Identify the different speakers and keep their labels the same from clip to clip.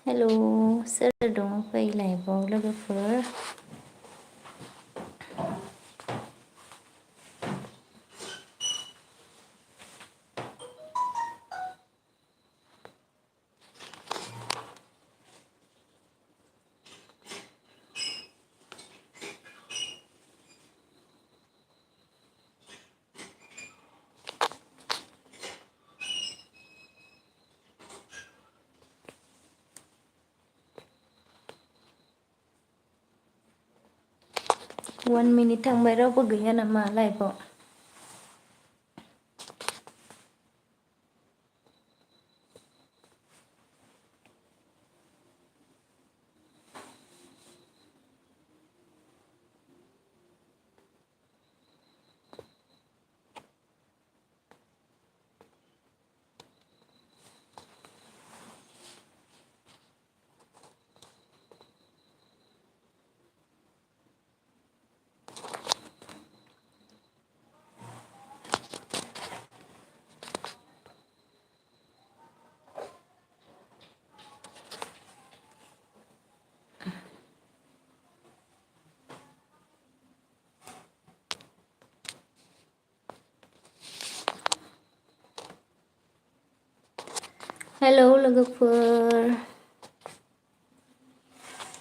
Speaker 1: Hello सोर दङ फै लाइभआव लोगोफोर वन मिनिट थांबाय रावबो गैया नामा लाइभआव हेलौ लोगोफोर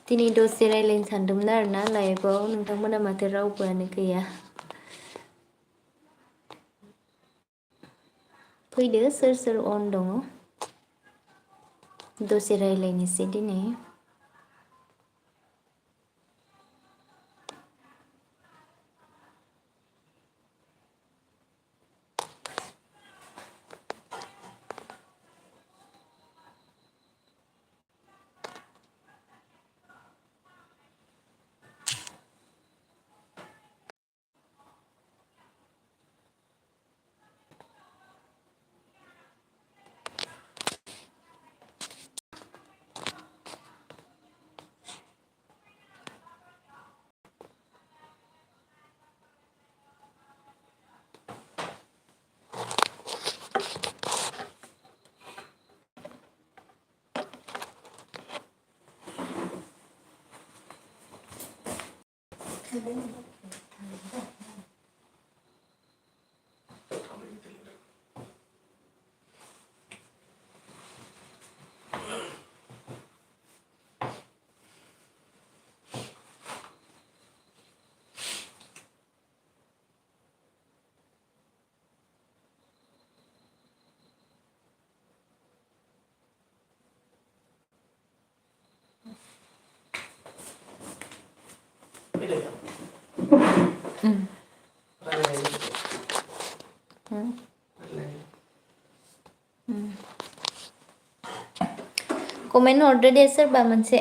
Speaker 1: दिनै दसे रायलायनो सानदोंमोन आरोना लाइभआव नोंथांमोना माथो रावबोआनो गैया फैदो सोर सोर अन दङ दसे रायलायनोसै दिनै कमेन्ट हरदो दे सोरबा मोनसे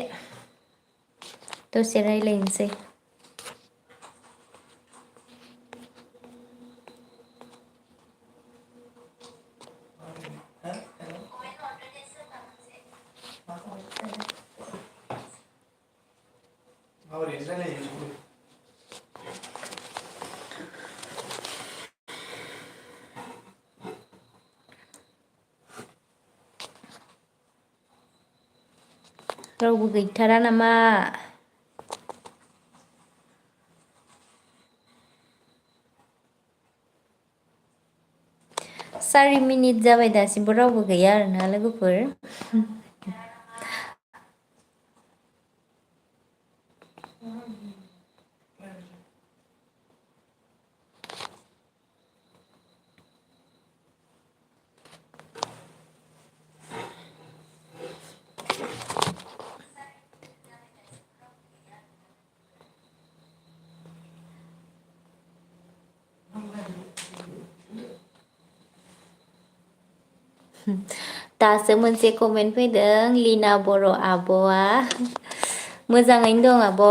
Speaker 1: दसे रायलायनोसै रावबो गैथारा नामा सारि मिनिट जाबाय दासिमबो रावबो गैया आरोना लोगोफोर दासो मोनसे कमेन्ट फैदों लिना बर' आब'आ मोजाङैनो दं आब'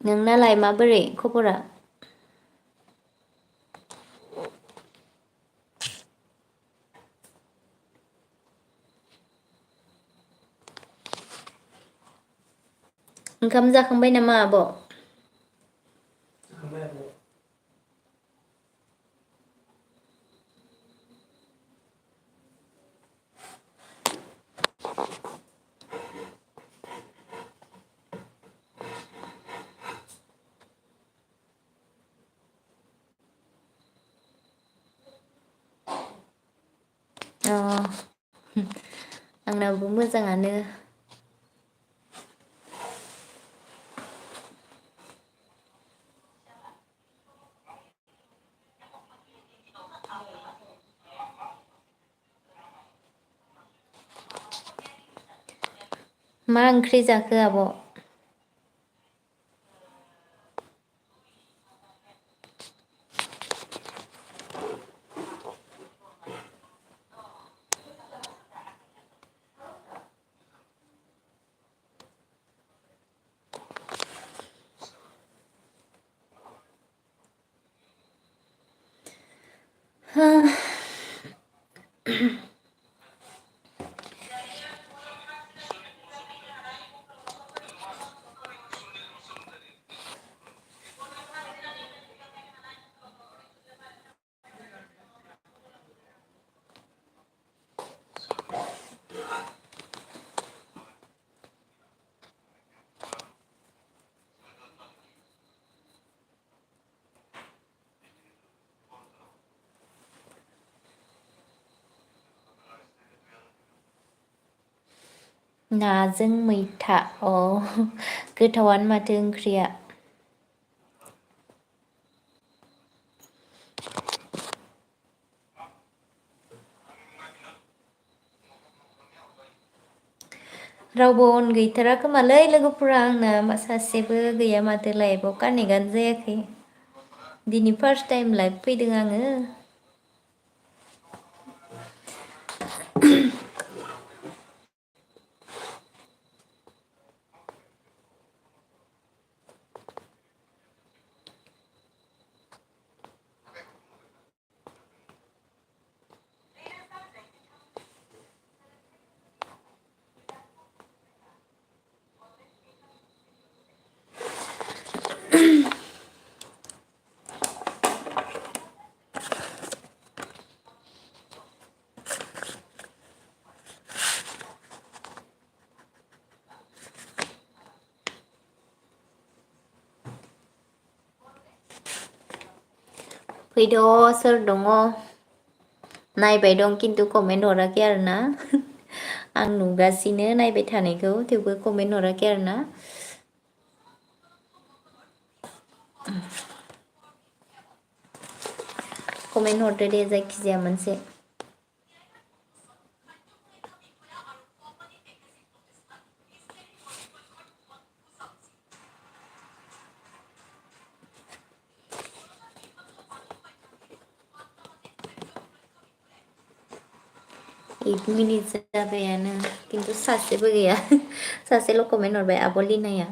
Speaker 1: नोंनालाय माबोरै खबरा ओंखाम जाखांबाय नामा आब' अ आंनाबो मोजाङानो। मा ओंख्रि जाखो आब'? नाजों मैथा अ गोथावानो माथो ओंख्रिया। रावबो अन गैथारा खोमालै लोगोफोरा आंना सासेबो गैया माथो लाइफआव कानेक्टआनो जायाखै। दिनै फार्स्ट टाइम लाइभ फैदों आङो। फैद' सोर दङ नायबाय दं खिन्थु कमेन्ट हराखै आरोना आं नुगासिनो नायबाय थानायखौ थेवबो कमेन्ट हराखै आरोना। कमेन्ट हरदो दे जायखिजाया मोनसे। एइट मिनिट जाबायानो खिन्थु सासेबो गैया सासेल' कमेन्ट हरबाय आब' लिनाया।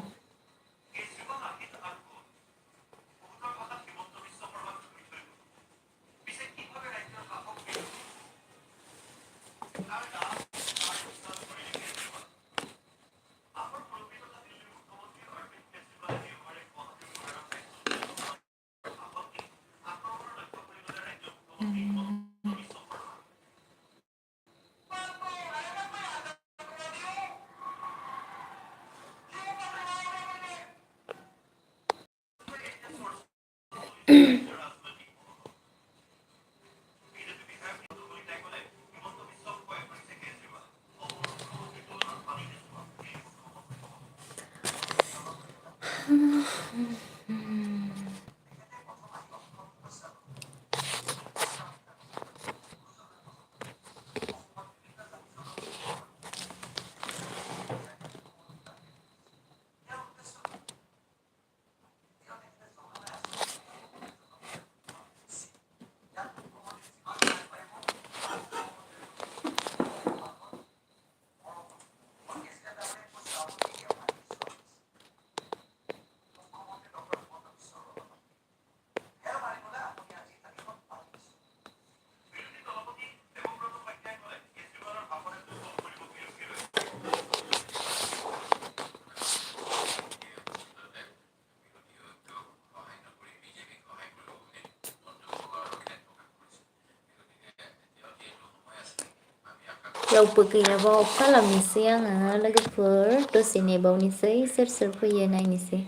Speaker 1: रावबो गैयाबा अफ खालामनोसै आङो लोगोफोर दसे नेबावनोसै सोर सोर फैयो नायनोसै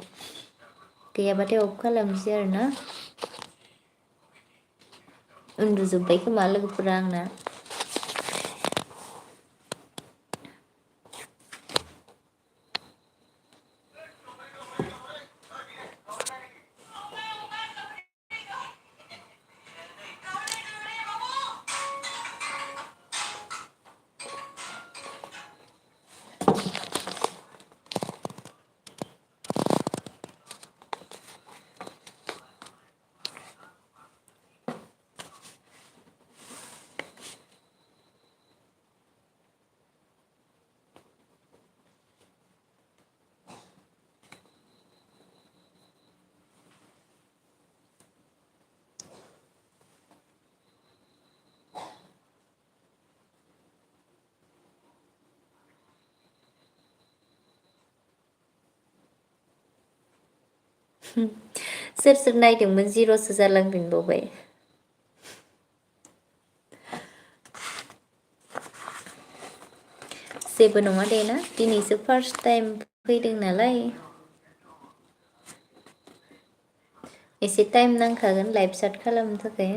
Speaker 1: गैयाबाथाय अफ खालामनोसै आरोना। उन्दुजोब्बाय खोमा लोगोफोरा आंना। सोर सोर नायदोंमोन जिर'सो जालांफिनबावबाय। जेबो नङा दे ना, दिनैसो फार्स्ट टाइम फैदों नालाय एसे टाइम नांखागोन लाइभ चाट खालामनो थाखाय।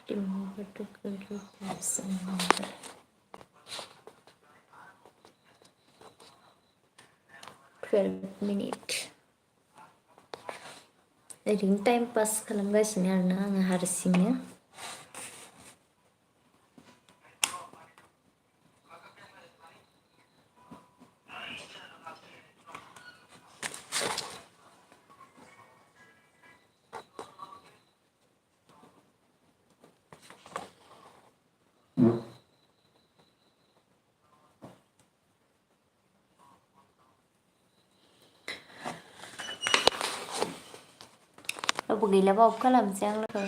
Speaker 1: Remember to control person number. 12 minutes. ओरैनो टाइम पास खालामगासिनो आरोना आङो हारसिंनो। रावबो गैलाबा अफ खालामसै आं लोगो।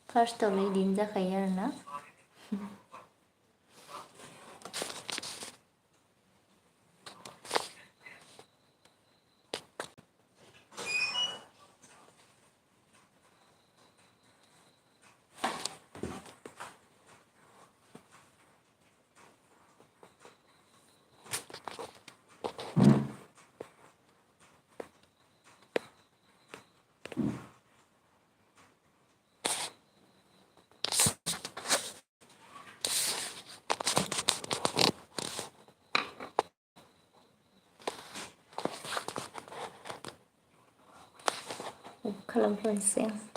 Speaker 1: फार्स्टआवनो इदिनो जाखायो आरोना। अफ खालामथ'नोसै आं।